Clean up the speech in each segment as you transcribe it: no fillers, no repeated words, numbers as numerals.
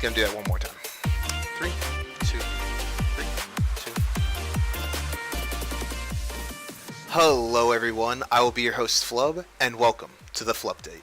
Gonna do that one more time. 3, 2, 3, 2. Hello everyone, I will be your host Flubb, and welcome to the Flupdate.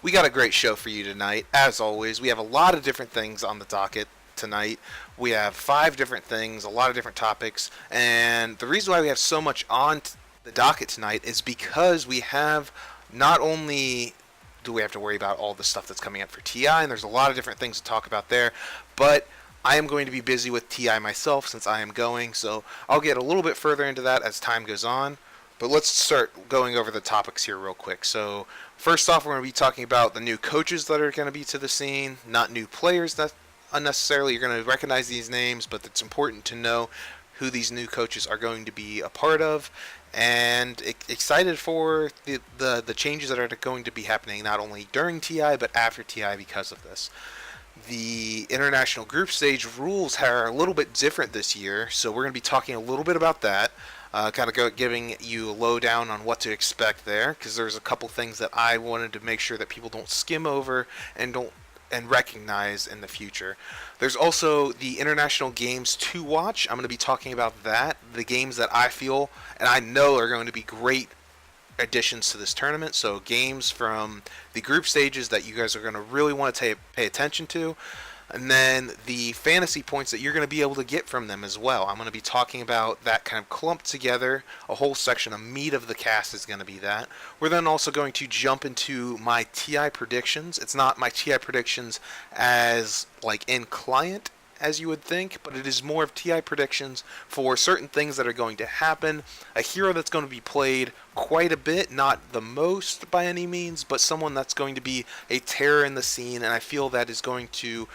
We got a great show for you tonight. As always, we have a lot of different things on the docket tonight. We have 5 different things, a lot of different topics, and the reason why we have so much on the docket tonight is because we have not only do we have to worry about all the stuff that's coming up for TI, and there's a lot of different things to talk about there, but I am going to be busy with TI myself since I am going, so I'll get a little bit further into that as time goes on. But let's start going over the topics here real quick. So first off, we're going to be talking about the new coaches that are going to be to the scene, not new players that unnecessarily. You're going to recognize these names, but it's important to know who these new coaches are going to be a part of, and excited for the changes that are going to be happening not only during TI but after TI because of this. The international group stage rules are a little bit different this year, so we're going to be talking a little bit about that, giving you a lowdown on what to expect there, because there's a couple things that I wanted to make sure that people don't skim over and recognize in the future. There's also the international games to watch. I'm going to be talking about that, the games that I feel and I know are going to be great additions to this tournament. So games from the group stages that you guys are going to really want to pay attention to, and then the fantasy points that you're going to be able to get from them as well. I'm going to be talking about that kind of clumped together. A whole section of meat of the cast is going to be that. We're then also going to jump into my TI predictions. It's not my TI predictions as like in client as you would think, but it is more of TI predictions for certain things that are going to happen. A hero that's going to be played quite a bit, not the most by any means, but someone that's going to be a terror in the scene, and I feel that is going to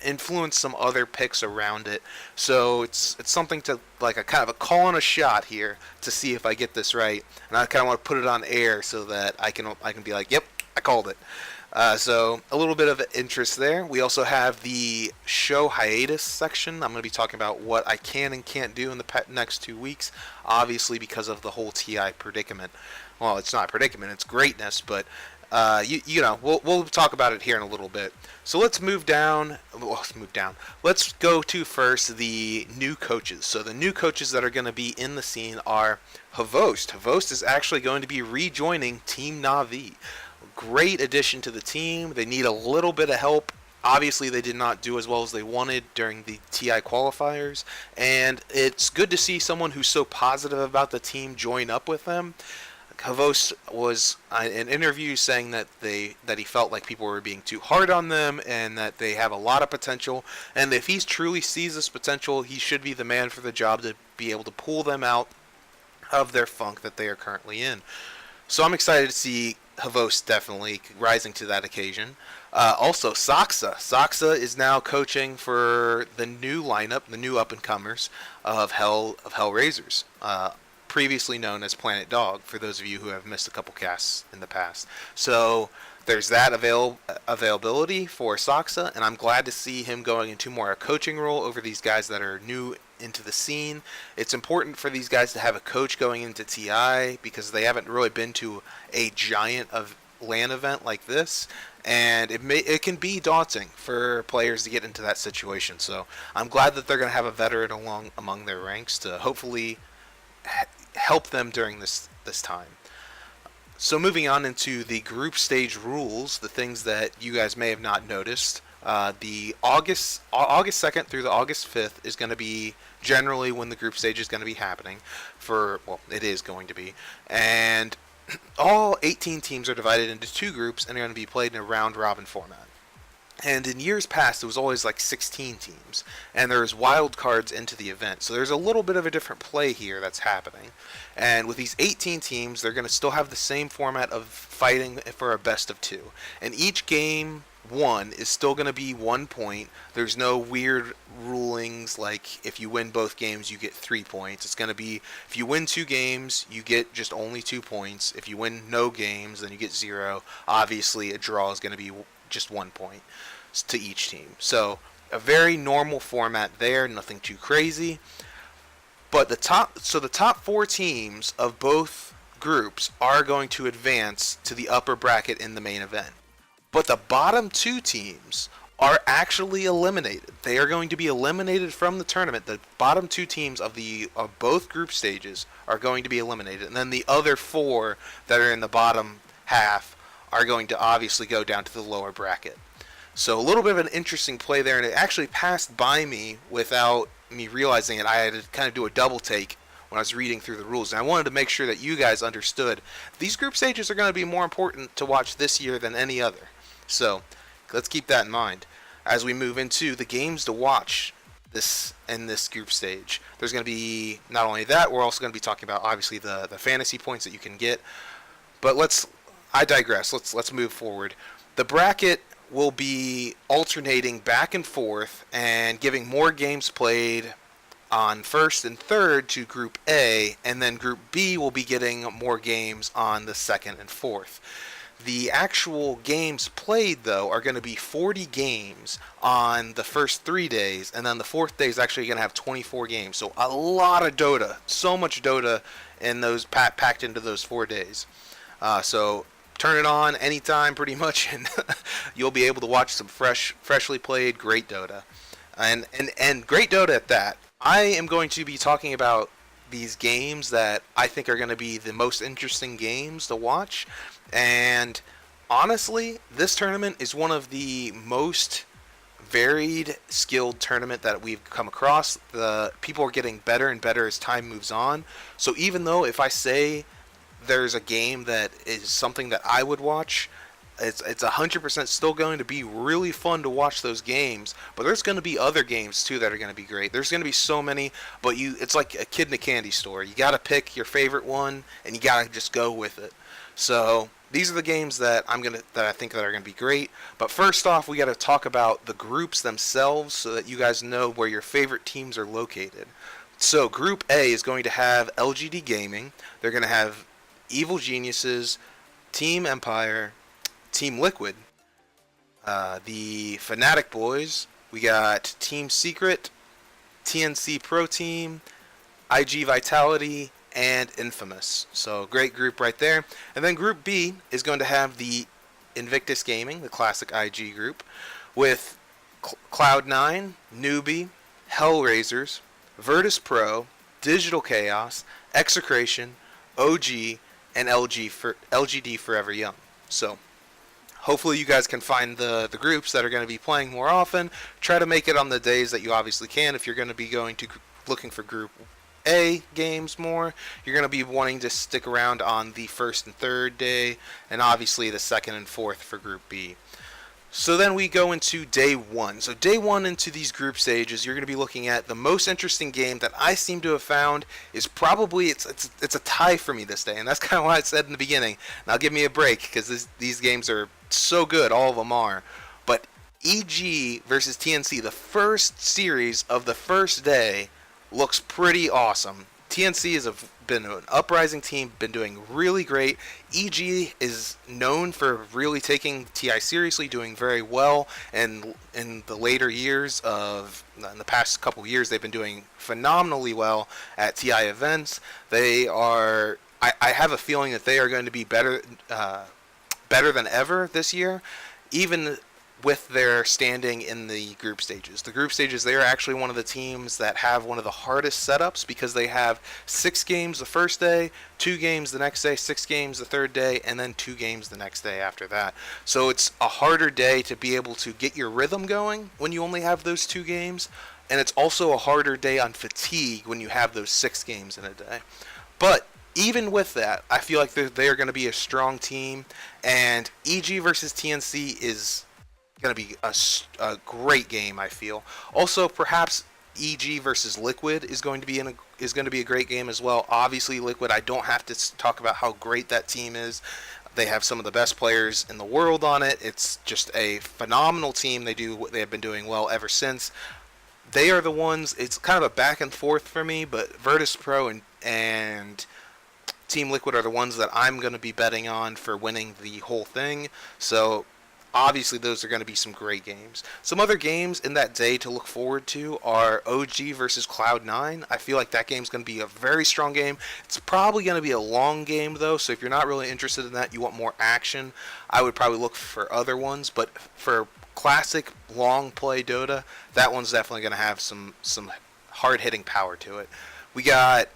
influence some other picks around it. So it's something to like a kind of a call on a shot here to see if I get this right, and I kind of want to put it on air so that I can be like, yep, I called it. So a little bit of interest there. We also have the show hiatus section. I'm going to be talking about what I can and can't do in the next 2 weeks, obviously because of the whole TI predicament. Well, it's not a predicament, it's greatness, but you know, we'll talk about it here in a little bit. So let's move down. Let's go to first the new coaches. So the new coaches that are going to be in the scene are Hvost. Hvost is actually going to be rejoining Team Navi. Great addition to the team. They need a little bit of help. Obviously, they did not do as well as they wanted during the TI qualifiers, and it's good to see someone who's so positive about the team join up with them. Hvost was in interviews saying that he felt like people were being too hard on them and that they have a lot of potential, and if he truly sees this potential, he should be the man for the job to be able to pull them out of their funk that they are currently in. So I'm excited to see Hvost definitely rising to that occasion. Also, Saksa. Saksa is now coaching for the new lineup, the new up-and-comers of Hellraisers, previously known as Planet Dog, for those of you who have missed a couple casts in the past. So there's that availability for Saksa, and I'm glad to see him going into more a coaching role over these guys that are new into the scene. It's important for these guys to have a coach going into TI because they haven't really been to a giant of LAN event like this, and it can be daunting for players to get into that situation. So I'm glad that they're going to have a veteran among their ranks to hopefully help them during this time. So moving on into the group stage rules, the things that you guys may have not noticed. The August 2nd through the August 5th is going to be generally when the group stage is going to be happening it is going to be, and all 18 teams are divided into 2 groups and are going to be played in a round robin format. And in years past, it was always like 16 teams, and there's wild cards into the event. So there's a little bit of a different play here that's happening. And with these 18 teams, they're going to still have the same format of fighting for a best of 2. And each game 1 is still going to be 1 point. There's no weird rulings like if you win both games, you get 3 points. It's going to be if you win 2 games, you get just only 2 points. If you win no games, then you get 0. Obviously, a draw is going to be just 1 point to each team. So a very normal format there, nothing too crazy. But the top 4 teams of both groups are going to advance to the upper bracket in the main event. But the bottom 2 teams are actually eliminated. They are going to be eliminated from the tournament. The bottom two teams of both group stages are going to be eliminated, and then the other four that are in the bottom half are going to obviously go down to the lower bracket. So a little bit of an interesting play there, and it actually passed by me without me realizing it. I had to kind of do a double take when I was reading through the rules, and I wanted to make sure that you guys understood these group stages are going to be more important to watch this year than any other. So let's keep that in mind as we move into the games to watch this group stage. There's going to be not only that, we're also going to be talking about obviously the fantasy points that you can get. But I digress. Let's move forward. The bracket will be alternating back and forth and giving more games played on first and third to Group A, and then Group B will be getting more games on the second and fourth. The actual games played, though, are going to be 40 games on the first 3 days, and then the fourth day is actually going to have 24 games. So a lot of Dota, so much Dota in those packed into those 4 days. So turn it on anytime, pretty much, and you'll be able to watch some freshly played great Dota, and great Dota at that. I am going to be talking about these games that I think are going to be the most interesting games to watch. And honestly, this tournament is one of the most varied, skilled tournament that we've come across. The people are getting better and better as time moves on. So even though if I say there's a game that is something that I would watch, it's 100% still going to be really fun to watch those games. But there's going to be other games too that are going to be great. There's going to be so many, but it's like a kid in a candy store. You got to pick your favorite one and you got to just go with it. So these are the games that I think that are going to be great. But first off, we got to talk about the groups themselves so that you guys know where your favorite teams are located. So Group A is going to have LGD Gaming. They're going to have Evil Geniuses, Team Empire, Team Liquid, the Fnatic Boys. We got Team Secret, TNC Pro Team, IG Vitality, and Infamous. So great group right there. And then Group B is going to have the Invictus Gaming, the classic IG group, with Cloud9, Newbie, Hellraisers, Virtus Pro, Digital Chaos, Execration, OG, and LGD Forever Young. So hopefully you guys can find the groups that are going to be playing more often. Try to make it on the days that you obviously can. If you're going to be looking for Group A games more, you're going to be wanting to stick around on the first and third day, and obviously the second and fourth for Group B. So then we go into day one. So day one into these group stages, you're going to be looking at the most interesting game that I seem to have found is probably, it's a tie for me this day, and that's kind of what I said in the beginning. Now give me a break, because these games are so good, all of them are. But EG versus TNC, the first series of the first day, looks pretty awesome. TNC has been an uprising team, been doing really great. EG is known for really taking TI seriously, doing very well, and in the later years in the past couple years, they've been doing phenomenally well at TI events. I have a feeling that they are going to be better than ever this year, even with their standing in the group stages. The group stages, they are actually one of the teams that have one of the hardest setups because they have 6 games the first day, 2 games the next day, 6 games the third day, and then 2 games the next day after that. So it's a harder day to be able to get your rhythm going when you only have those 2 games, and it's also a harder day on fatigue when you have those 6 games in a day. But even with that, I feel like they are going to be a strong team, and EG versus TNC is going to be a great game, I feel. Also, perhaps EG versus Liquid is going to be a great game as well. Obviously, Liquid, I don't have to talk about how great that team is. They have some of the best players in the world on it. It's just a phenomenal team. They have been doing well ever since. They are the ones. It's kind of a back and forth for me, but Virtus Pro and Team Liquid are the ones that I'm going to be betting on for winning the whole thing. So obviously, those are going to be some great games. Some other games in that day to look forward to are OG versus Cloud9. I feel like that game's going to be a very strong game. It's probably going to be a long game, though, so if you're not really interested in that, you want more action, I would probably look for other ones. But for classic long play Dota, that one's definitely going to have some hard hitting power to it. We got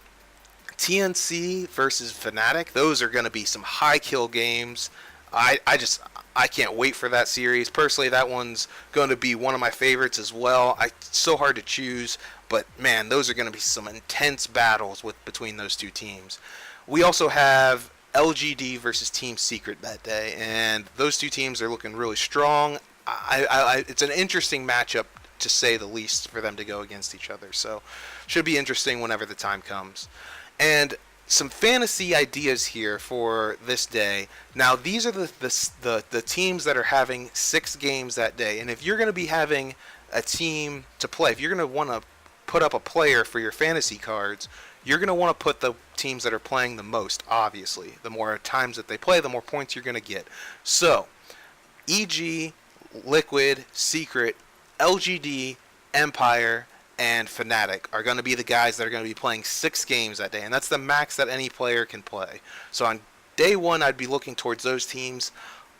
TNC versus Fnatic. Those are going to be some high kill games. I can't wait for that series. Personally, that one's going to be one of my favorites as well. It's so hard to choose, but man, those are going to be some intense battles between those two teams. We also have LGD versus Team Secret that day, and those two teams are looking really strong. It's an interesting matchup, to say the least, for them to go against each other. So, should be interesting whenever the time comes. And some fantasy ideas here for this day. Now, these are the teams that are having 6 games that day. And if you're going to be having a team to play, if you're going to want to put up a player for your fantasy cards, you're going to want to put the teams that are playing the most, obviously. The more times that they play, the more points you're going to get. So, EG, Liquid, Secret, LGD, Empire, and Fnatic are going to be the guys that are going to be playing 6 games that day, and that's the max that any player can play. So on day 1, I'd be looking towards those teams.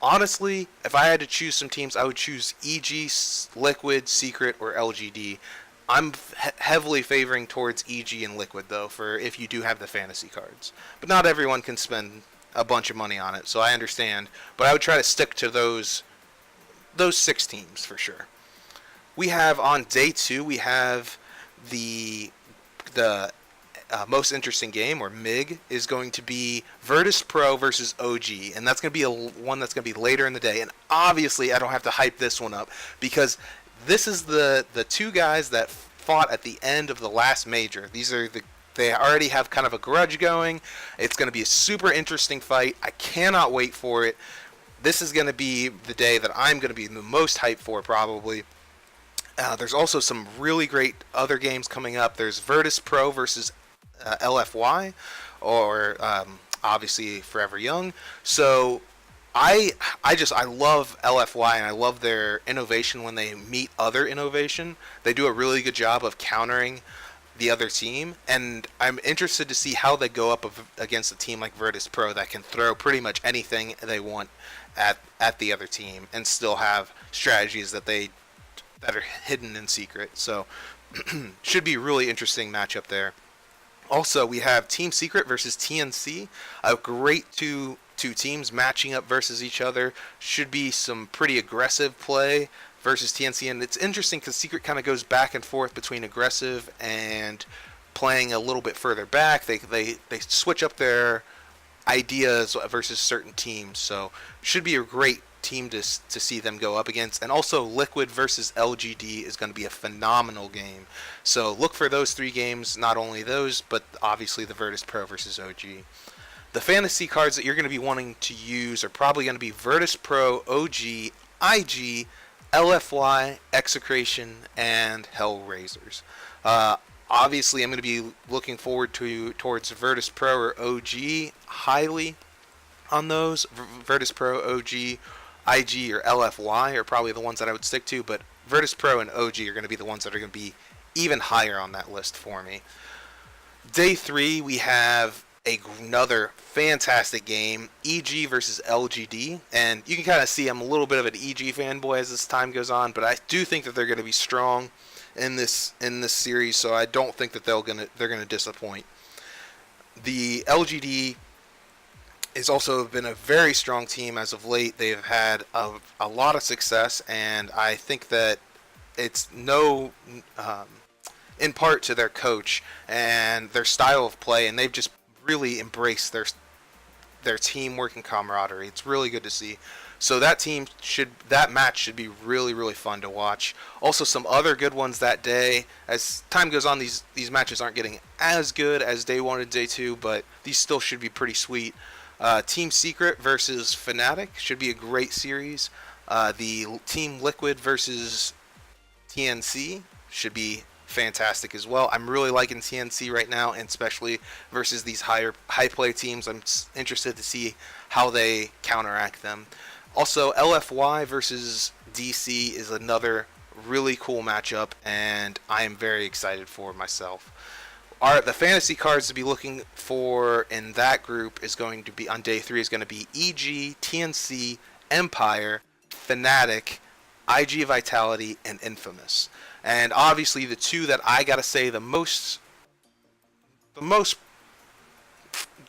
Honestly, if I had to choose some teams, I would choose EG, Liquid, Secret, or LGD. I'm heavily favoring towards EG and Liquid, though, for if you do have the fantasy cards. But not everyone can spend a bunch of money on it, so I understand. But I would try to stick to those 6 teams for sure. We have on day 2, we have the most interesting game, or MIG, is going to be Virtus Pro versus OG, and that's going to be one that's going to be later in the day. And obviously, I don't have to hype this one up because this is the 2 guys that fought at the end of the last major. They already have kind of a grudge going. It's going to be a super interesting fight. I cannot wait for it. This is going to be the day that I'm going to be the most hyped for, probably. There's also some really great other games coming up. There's Virtus Pro versus LFY, or obviously Forever Young. So I love LFY, and I love their innovation when they meet other innovation. They do a really good job of countering the other team, and I'm interested to see how they go up against a team like Virtus Pro that can throw pretty much anything they want at the other team and still have strategies that are hidden in secret. So should be a really interesting matchup there. Also, we have Team Secret versus TNC, a great two teams matching up versus each other. Should be some pretty aggressive play versus TNC, and it's interesting because Secret kind of goes back and forth between aggressive and playing a little bit further back. They switch up their ideas versus certain teams, so should be a great team to see them go up against. And also Liquid versus LGD is going to be a phenomenal game, so look for those 3 games, not only those, but obviously the Virtus Pro versus OG. The fantasy cards that you're going to be wanting to use are probably going to be Virtus Pro, OG, IG, LFY, Execration, and Hellraisers. Obviously, I'm going to be looking forward towards Virtus Pro or OG highly on those. Virtus Pro, OG, IG, or LFY are probably the ones that I would stick to, but Virtus Pro and OG are going to be the ones that are going to be even higher on that list for me. Day 3, we have another fantastic game, EG versus LGD, and you can kind of see I'm a little bit of an EG fanboy as this time goes on, but I do think that they're going to be strong in this series, so I don't think that they're going to disappoint. The LGD has also been a very strong team as of late. They've had a lot of success, and I think that it's in part to their coach and their style of play, and they've just really embraced their teamwork and camaraderie. It's really good to see. So that match should be really, really fun to watch. Also, some other good ones that day. As time goes on, these matches aren't getting as good as day 1 and day 2, but these still should be pretty sweet. Team Secret versus Fnatic should be a great series. The Team Liquid versus TNC should be fantastic as well. I'm really liking TNC right now, and especially versus these high play teams. I'm interested to see how they counteract them. Also, LFY versus DC is another really cool matchup, and I am very excited for myself. The fantasy cards to be looking for in that group is going to be on day 3 is going to be EG, TNC, Empire, Fnatic, IG Vitality, and Infamous. And obviously the two that I gotta say the most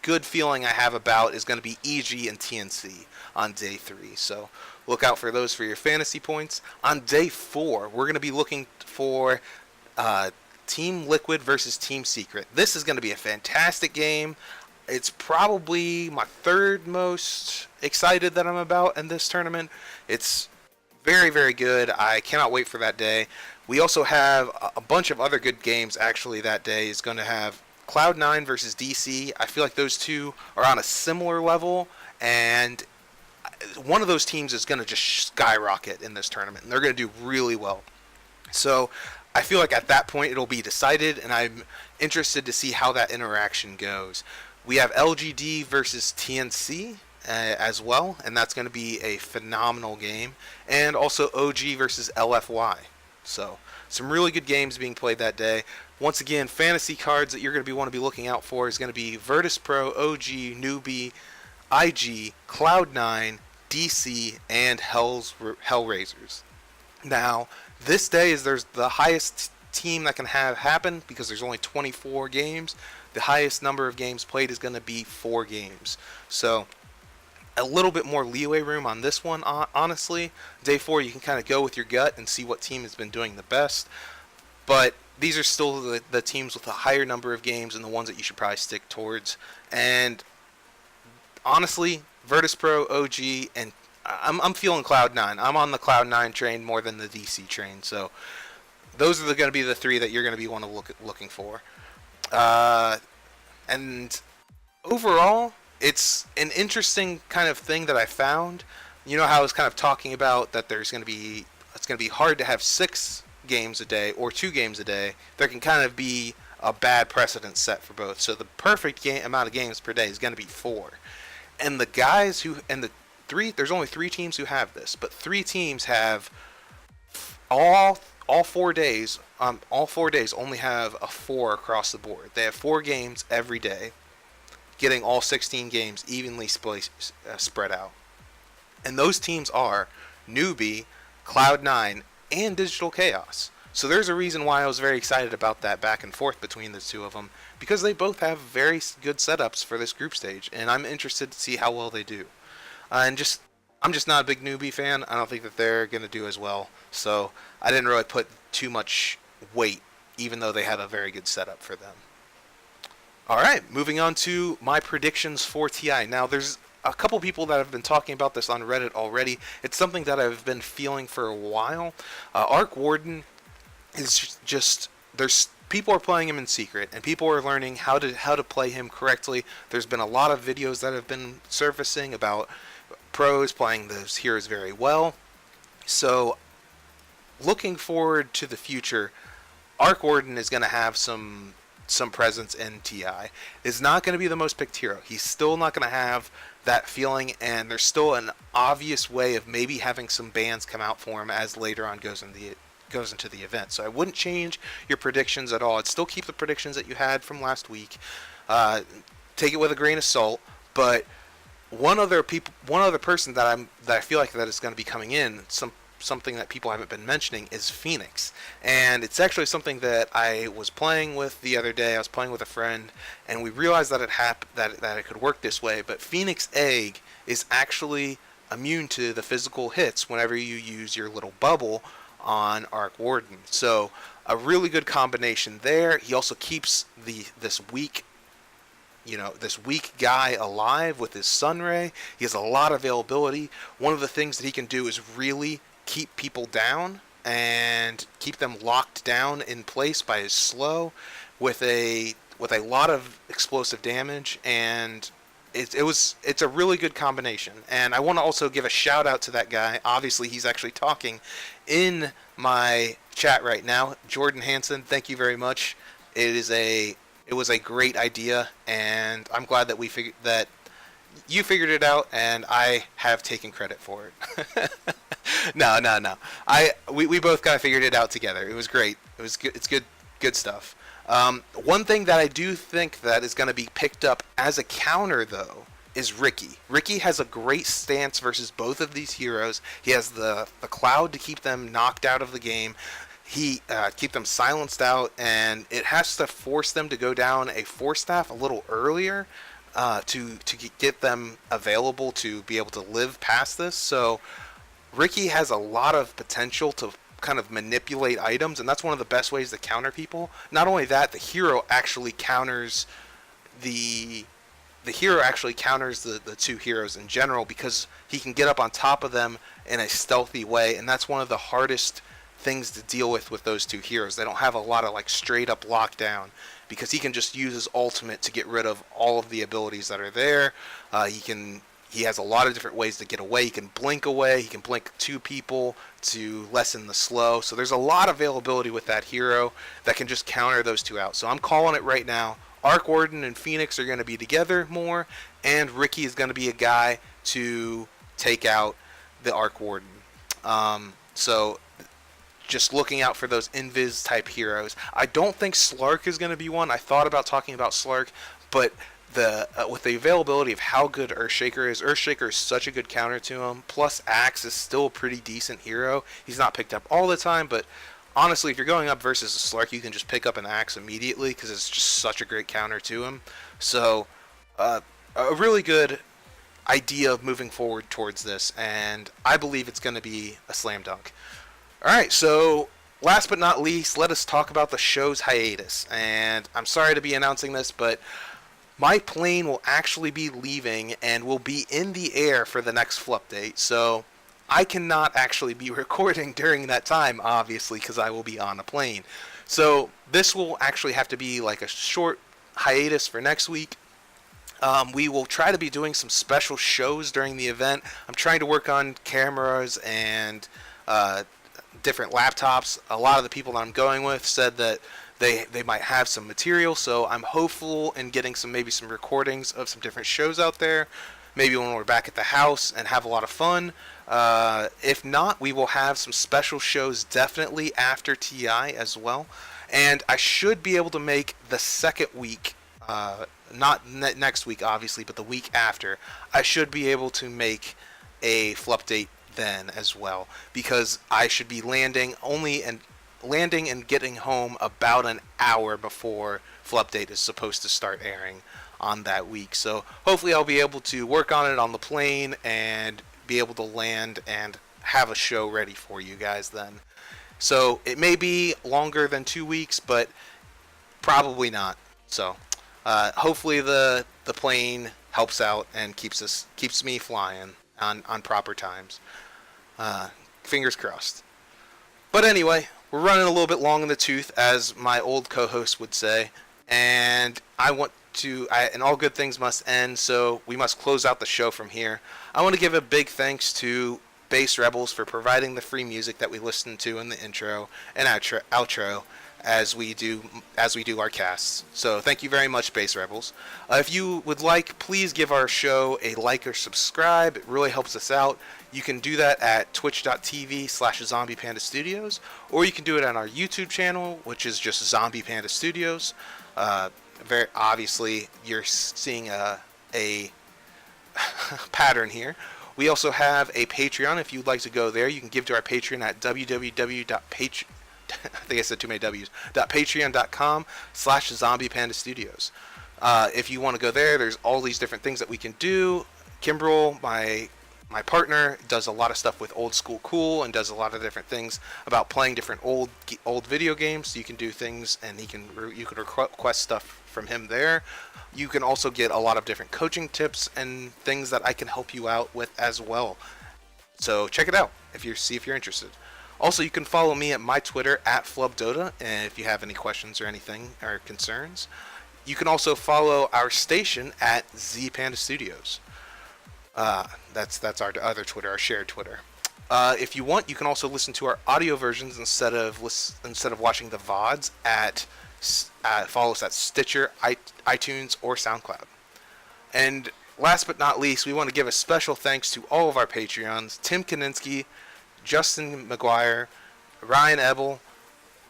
good feeling I have about is going to be EG and TNC on day 3. So look out for those for your fantasy points. On day 4, we're going to be looking for Team Liquid versus Team Secret. This is going to be a fantastic game. It's probably my third most excited that I'm about in this tournament. It's very, very good. I cannot wait for that day. We also have a bunch of other good games actually that day. Is going to have Cloud9 versus DC. I feel like those two are on a similar level, and one of those teams is going to just skyrocket in this tournament, and they're going to do really well. So I feel like at that point it'll be decided, and I'm interested to see how that interaction goes. We have LGD versus TNC as well, and that's going to be a phenomenal game, and also OG versus LFY. So some really good games being played that day. Once again, fantasy cards that you're going to want to be looking out for is going to be Virtus Pro, OG, Newbie, IG, Cloud9, DC, and Hellraisers. Now, this day is there's the highest team that can have happen because there's only 24 games. The highest number of games played is going to be 4 games. So a little bit more leeway room on this one, honestly. Day 4, you can kind of go with your gut and see what team has been doing the best. But these are still the teams with a higher number of games and the ones that you should probably stick towards. And honestly, Virtus Pro, OG, and I'm feeling Cloud9. I'm on the Cloud9 train more than the DC train. So those are going to be the 3 that you're going to be looking for. And overall, it's an interesting kind of thing that I found. You know how I was kind of talking about that it's going to be hard to have 6 games a day or 2 games a day. There can kind of be a bad precedent set for both. So the perfect amount of games per day is going to be 4. And there's only 3 teams who have this, but 3 teams have all 4 days. All 4 days only have a 4 across the board. They have 4 games every day, getting all 16 games evenly spread out. And those teams are Newbie, Cloud9, and Digital Chaos. So there's a reason why I was very excited about that back and forth between the 2 of them, because they both have very good setups for this group stage, and I'm interested to see how well they do. I'm just not a big Newbie fan. I don't think that they're going to do as well. So I didn't really put too much weight, even though they have a very good setup for them. Alright, moving on to my predictions for TI. Now, there's a couple people that have been talking about this on Reddit already. It's something that I've been feeling for a while. Arc Warden is just... people are playing him in secret, and people are learning how to play him correctly. There's been a lot of videos that have been surfacing about pros playing those heroes very well. So, looking forward to the future, Arc Warden is going to have some presence in TI. It's not going to be the most picked hero. He's still not going to have that feeling, and there's still an obvious way of maybe having some bans come out for him as later on goes into the event. So I wouldn't change your predictions at all. I'd still keep the predictions that you had from last week. Take it with a grain of salt, but one other person that I feel like that is going to be coming in, something that people haven't been mentioning, is Phoenix. And it's actually something that I was playing with the other day. I was playing with a friend, and we realized that it could work this way. But Phoenix Egg is actually immune to the physical hits whenever you use your little bubble on Arc Warden. So a really good combination there. He also keeps this weak guy alive with his Sunray. He has a lot of availability. One of the things that he can do is really keep people down and keep them locked down in place by his slow with a lot of explosive damage, and it's a really good combination. And I want to also give a shout out to that guy. Obviously, he's actually talking in my chat right now. Jordan Hansen, thank you very much. It was a great idea, and I'm glad that you figured it out, and I have taken credit for it. No. We both kind of figured it out together. It was great. It was good. It's good stuff. One thing that I do think that is going to be picked up as a counter, though, is Ricky. Ricky has a great stance versus both of these heroes. He has the cloud to keep them knocked out of the game. He keep them silenced out, and it has to force them to go down a force staff a little earlier to get them available to be able to live past this. So Ricky has a lot of potential to kind of manipulate items, and that's one of the best ways to counter people. Not only that, the hero actually counters the two heroes in general, because he can get up on top of them in a stealthy way, and that's one of the hardest things to deal with those two heroes. They don't have a lot of like straight up lockdown, because he can just use his ultimate to get rid of all of the abilities that are there. He has a lot of different ways to get away. He can blink away. He can blink two people to lessen the slow. So there's a lot of availability with that hero that can just counter those two out. So I'm calling it right now. Arc Warden and Phoenix are going to be together more, and Ricky is going to be a guy to take out the Arc Warden. So just looking out for those invis type heroes. I don't think Slark is going to be one. I thought about talking about Slark, but with the availability of how good Earthshaker is such a good counter to him. Plus Axe is still a pretty decent hero. He's not picked up all the time, but honestly, if you're going up versus a Slark, you can just pick up an Axe immediately because it's just such a great counter to him. So a really good idea of moving forward towards this, and I believe it's going to be a slam dunk. Alright, so last but not least, let us talk about the show's hiatus. And I'm sorry to be announcing this, but my plane will actually be leaving and will be in the air for the next Flupdate. So I cannot actually be recording during that time, obviously, because I will be on a plane. So this will actually have to be like a short hiatus for next week. We will try to be doing some special shows during the event. I'm trying to work on cameras and different laptops. A lot of the people that I'm going with said that they might have some material, so I'm hopeful in getting maybe some recordings of some different shows out there. Maybe when we're back at the house and have a lot of fun. If not, we will have some special shows definitely after TI as well. And I should be able to make the second week, not next week obviously, but the week after, I should be able to make a Flupdate then as well, because I should be landing and getting home about an hour before Flupdate is supposed to start airing on that week. So hopefully I'll be able to work on it on the plane and be able to land and have a show ready for you guys then. So it may be longer than 2 weeks, but probably not. So hopefully the plane helps out and keeps me flying on proper times. Fingers crossed. But anyway, we're running a little bit long in the tooth, as my old co-host would say, and and all good things must end, so we must close out the show from here. I want to give a big thanks to Bass Rebels for providing the free music that we listened to in the intro and outro as we do our casts. So thank you very much, Bass Rebels. If you would like, please give our show a like or subscribe. It really helps us out. You can do that at twitch.tv/ZombiePandaStudios, or you can do it on our YouTube channel, which is just Zombie Panda Studios. Very obviously, you're seeing a pattern here. We also have a Patreon. If you'd like to go there, you can give to our Patreon at patreon.com/ZombiePandaStudios. If you want to go there, there's all these different things that we can do. Kimbrel, my partner, does a lot of stuff with Old School Cool and does a lot of different things about playing different old video games. So you can do things, and you can request stuff from him there. You can also get a lot of different coaching tips and things that I can help you out with as well. So check it out if you're interested. Also, you can follow me at my Twitter at FlubbDota, and if you have any questions or anything or concerns. You can also follow our station at ZPandaStudios. That's our other Twitter, our shared Twitter. If you want, you can also listen to our audio versions instead of watching the VODs follow us at Stitcher, iTunes, or SoundCloud. And last but not least, we want to give a special thanks to all of our Patreons: Tim Kaninsky, Justin McGuire, Ryan Ebel,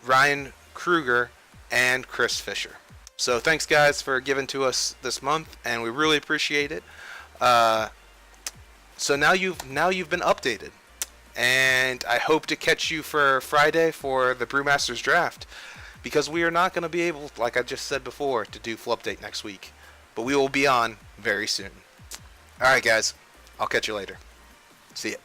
Ryan Kruger, and Chris Fisher. So thanks guys for giving to us this month, and we really appreciate it. Uh, so now you've been updated, and I hope to catch you for Friday for the Brewmasters draft, because we are not going to be able, like I just said before, to do Flupdate next week, but we will be on very soon. All right, guys, I'll catch you later. See ya.